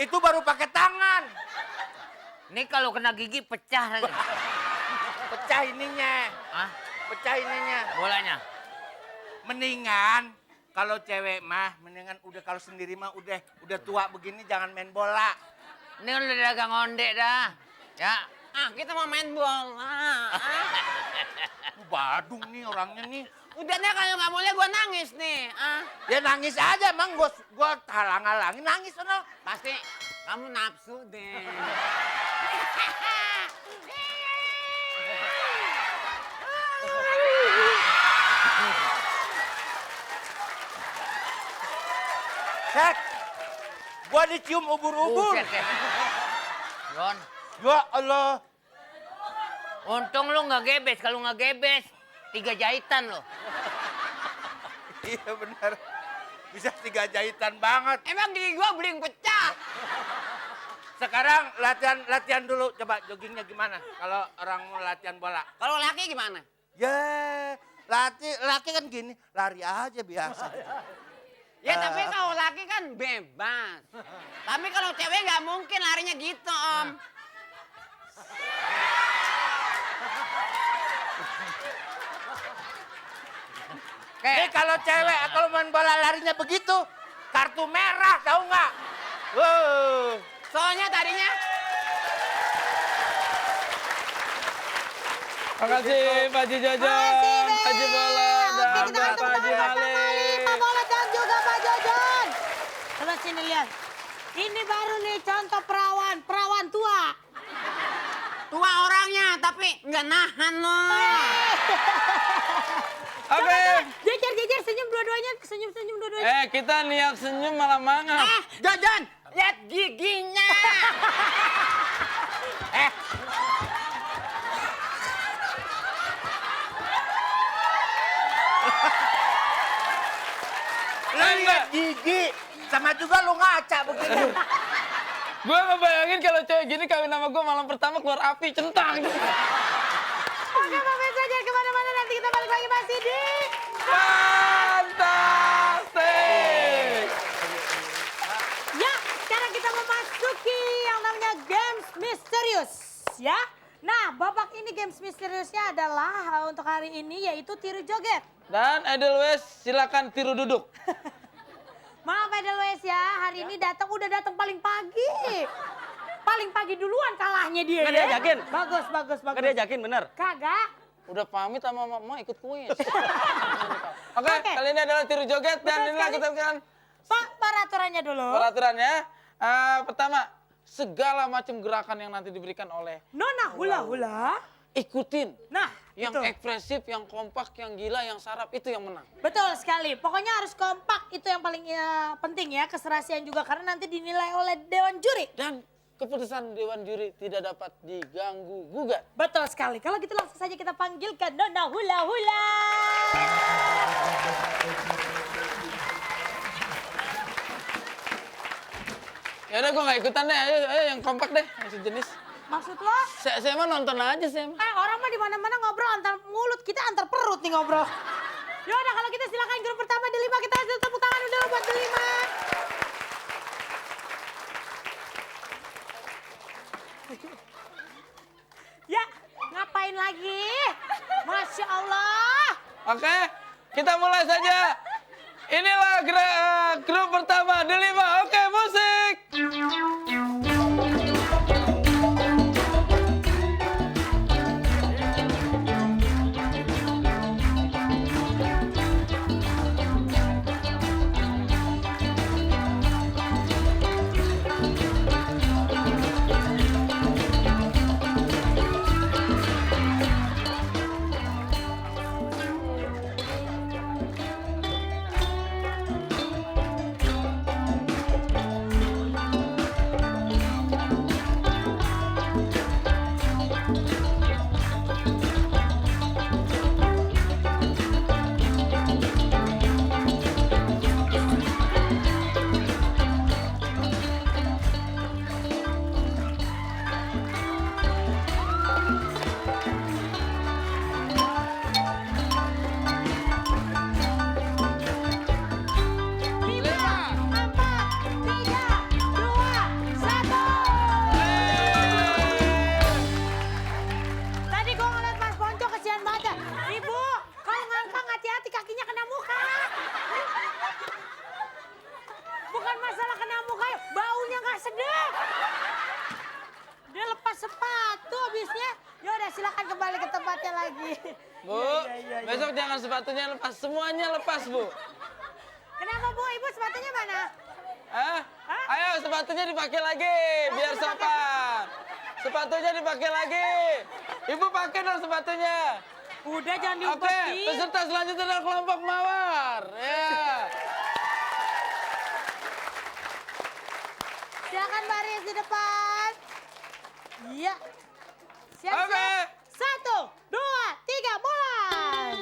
Itu baru pakai tangan. Ini kalau kena gigi pecah lagi. Pecah ininya. Hah? Pecah ininya. Bolanya? Mendingan kalau cewek mah, mendingan udah kalau sendiri mah udah tua begini jangan main bola. Ini kan udah dagang onde dah. Ya. Kita mau main bola. Badung nih orangnya nih. Udah deh kalau nggak boleh gue nangis nih. Ya nangis aja, emang gua halang-halangin nangis sono. Pasti kamu nafsu deh. Sek, gua dicium ubur-ubur. Buset ya. Gon, Ya Allah. untung lu nggak gebes. Kalau nggak gebes, 3 jahitan lo. Iya benar. Bisa 3 jahitan banget. Emang gigi gue beling pecah. Sekarang latihan dulu. Coba joggingnya gimana? Kalau orang mau latihan bola. Kalau laki gimana? Ya, laki kan gini, lari aja biasa. Ya tapi kalau laki kan bebas. Tapi kalau cewek nggak mungkin larinya gitu, Om. Nih kalau cewek kalau main bola larinya begitu, kartu merah tahu nggak? Wow. Soalnya tadinya Makasih Pak Haji Jojon, Pak Haji Bola, dan Pak Haji Malik. Pak Bola dan juga Pak Jojon. Coba sini lihat. Ini baru nih contoh perawan tua. tua orangnya tapi nggak nahan loh. Oke. Jejer senyum dua-duanya, senyum dua-duanya. Kita niat senyum malah mangap. Jojon, lihat giginya. Lu lihat gigi, sama juga lu ngaca begini. Gue ngebayangin kalau cewek gini kawin sama gue malam pertama keluar api centang. Oke pemirsa, jangan kemana-mana, nanti kita balik lagi masih di Fantastik. Ya, sekarang kita memasuki yang namanya Games Misterius, ya. Nah, babak ini Games Misteriusnya adalah untuk hari ini yaitu tiru joget. Dan Edelweiss silakan tiru duduk. Maaf Edelweiss ya, hari ini udah datang paling pagi. Paling pagi duluan kalahnya dia. Nggak ya. diajakin? Bagus. Nggak diajakin bener? Kagak. Udah pamit sama mama ikut kuis. Oke, Oke. kali ini adalah tiru joget dan Betul inilah sekali. kita akan Pak, peraturannya dulu. peraturannya. Pertama, segala macam gerakan yang nanti diberikan oleh Nona hula-hula. ikutin. Nah, Yang itu. ekspresif, yang kompak, yang gila, yang sarap itu yang menang. Betul sekali. Pokoknya harus kompak, itu yang paling penting ya. Keserasian juga karena nanti dinilai oleh Dewan Juri. Dan keputusan Dewan Juri tidak dapat diganggu gugat. Betul sekali. Kalau gitu langsung saja kita panggilkan Nona hula-hula. Ya udah gue nggak ikutan deh, ayo yang kompak deh, yang sejenis. Maksud lo? Saya mah nonton aja saya mah. Orang mah di mana-mana ngobrol antar mulut, kita antar perut nih ngobrol. Yaudah kalau kita silakan grup pertama Delima, kita hasil tepuk tangan udah buat Delima. Ya, ngapain lagi? Masya Allah. Oke, kita mulai saja. Inilah grup pertama, Delima. Oke, musik. kembali ke tempatnya lagi. Bu, besok jangan sepatunya lepas, semuanya lepas, Bu. Kenapa Bu? Ibu sepatunya mana? Hah? Ayo sepatunya dipakai lagi, biar sopan. Sepatunya dipakai lagi. Ibu pakai dong sepatunya. Udah jangan Oke, diumpetin. peserta selanjutnya adalah kelompok Mawar. Ya. Silakan baris di depan. Iya. Siap, Oke. siap. 1, 2, 3, mulai.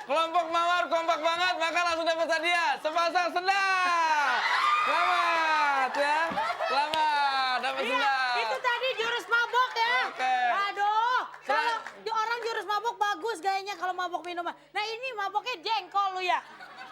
Kelompok Mawar kompak banget, maka langsung dapat hadiah. Sepasang sendal. Selamat ya. Selamat dapat Iya, sendal. itu tadi jurus mabok ya. Oke. Aduh, kalau orang jurus mabok bagus gayanya kalau mabok minuman. Nah ini maboknya jengkol lu ya.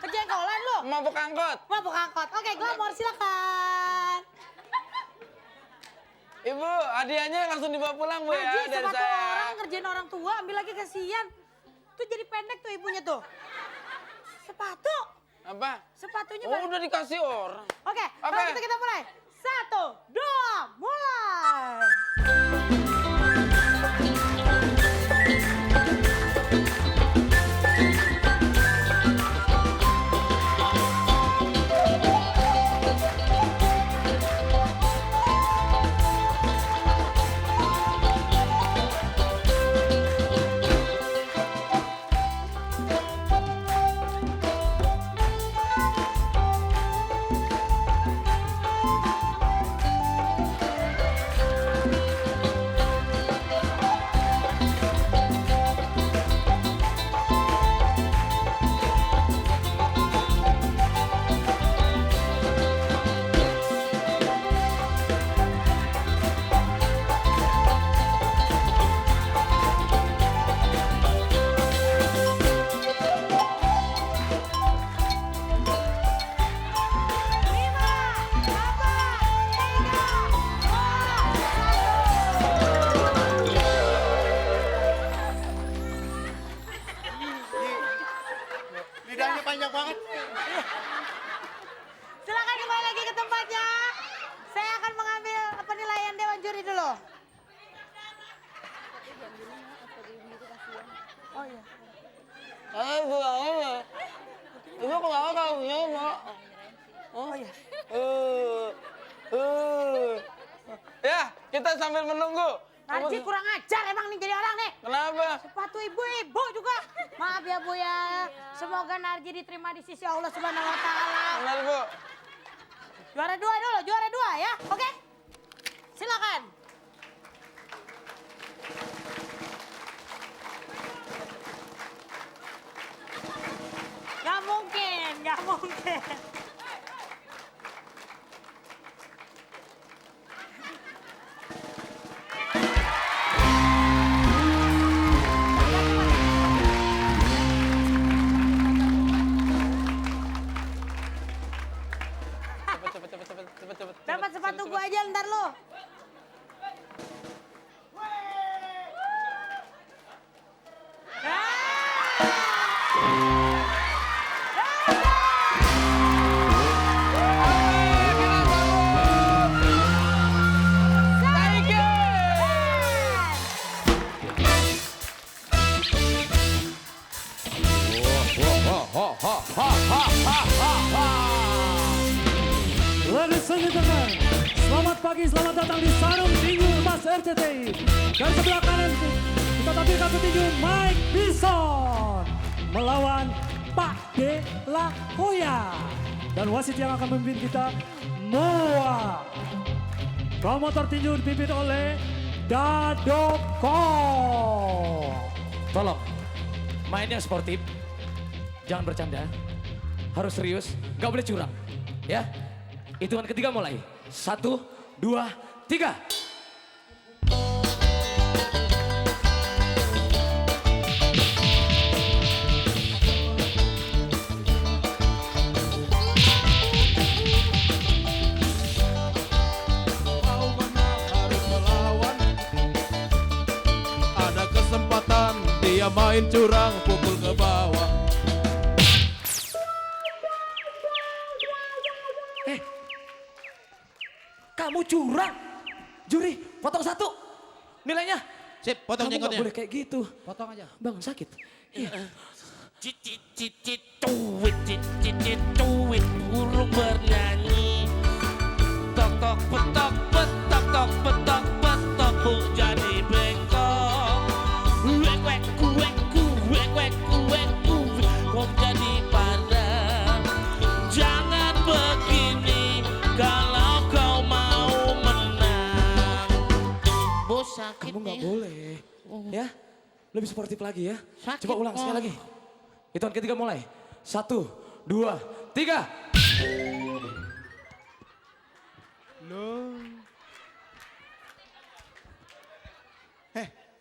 Kejengkolan lu. Mabuk angkot. Mabok angkot. Oke, Glamor silakan. Ibu, hadiahnya langsung dibawa pulang, Bu ya, Haji, dari sepatu saya. orang ngerjain orang tua, ambil lagi kasihan. Tuh jadi pendek tuh ibunya tuh. Sepatu. Apa? Sepatunya Oh, udah dikasih orang. Oke, kalau Oke. gitu kita mulai. 1, 2, mulai. Lidahnya panjang banget. Silakan kembali lagi ke tempatnya. Saya akan mengambil penilaian Dewan Juri dulu. Oh iya. Bu, Ibu kenapa kalau Mak? Oh iya. Ya, kita sambil menunggu. Narji kurang ajar emang nih jadi orang nih. Kenapa? Sepatu ibu-ibu juga. Maaf ya Bu ya. Semoga Narji diterima di sisi Allah Subhanahu wa taala. Benar, Bu. Juara 2 dulu, juara 2 ya. Oke? Silakan. Gak mungkin, gak mungkin. Cepet. Dapat sepatu gua aja ntar lu. Ha ha ha. Ladies and gentlemen, selamat pagi, selamat datang di Sarung Tinju Mas RCTI. Dari sebelah kanan kita tampilkan petinju Mike Bison melawan Pak De La Hoya. Dan wasit yang akan memimpin kita Moa. Promotor tinju dipimpin oleh Dadoko. Tolong, mainnya sportif, jangan bercanda, harus serius, gak boleh curang, ya. Hitungan ketiga mulai, 1, 2, 3. Dia main curang, pukul ke bawah. Kamu curang, juri, potong 1, nilainya. Sip, potong Kamu jenggotnya. gak boleh kayak gitu. Potong aja. Bang, sakit. Iya. Cicit tuwit burung bernyanyi. Tok tok petok petok tok petok petok bu jadi bengkok. Wek wek kuek kuek wek kuek kuek kok jadi padat. Jangan begini kalau kau mau menang. Bos sakit Kamu gak nih. boleh, ya. Lebih sportif lagi ya. Sakit, Coba ulang sekali Bang. lagi. Hitungan ketiga mulai, 1, 2, 3.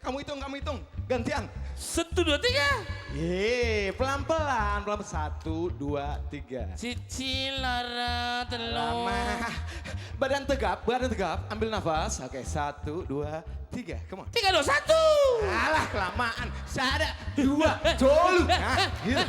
Kamu hitung, gantian. 1, 2, 3. Pelan-pelan, 1, 2, 3. Cici lara telur. Lama. Badan tegap, ambil nafas. Oke, 1, 2, 3, come on. 3, 2, 1. Alah, kelamaan. 1, 2, dulu. Nah, gitu.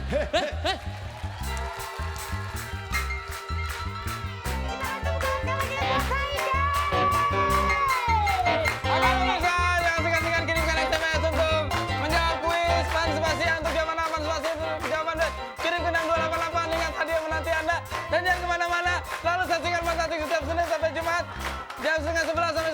Oke pemirsa, yang segan-segan kirimkan SMS untuk menjawab kuis partisipasi untuk jawaban apa partisipasi untuk jawaban B. Kirim ke 6288 ingat hadiah menanti Anda. Dan jangan kemana-mana, lalu saksikan Fantastik setiap Senin sampai Jumat jam 10:30 sampai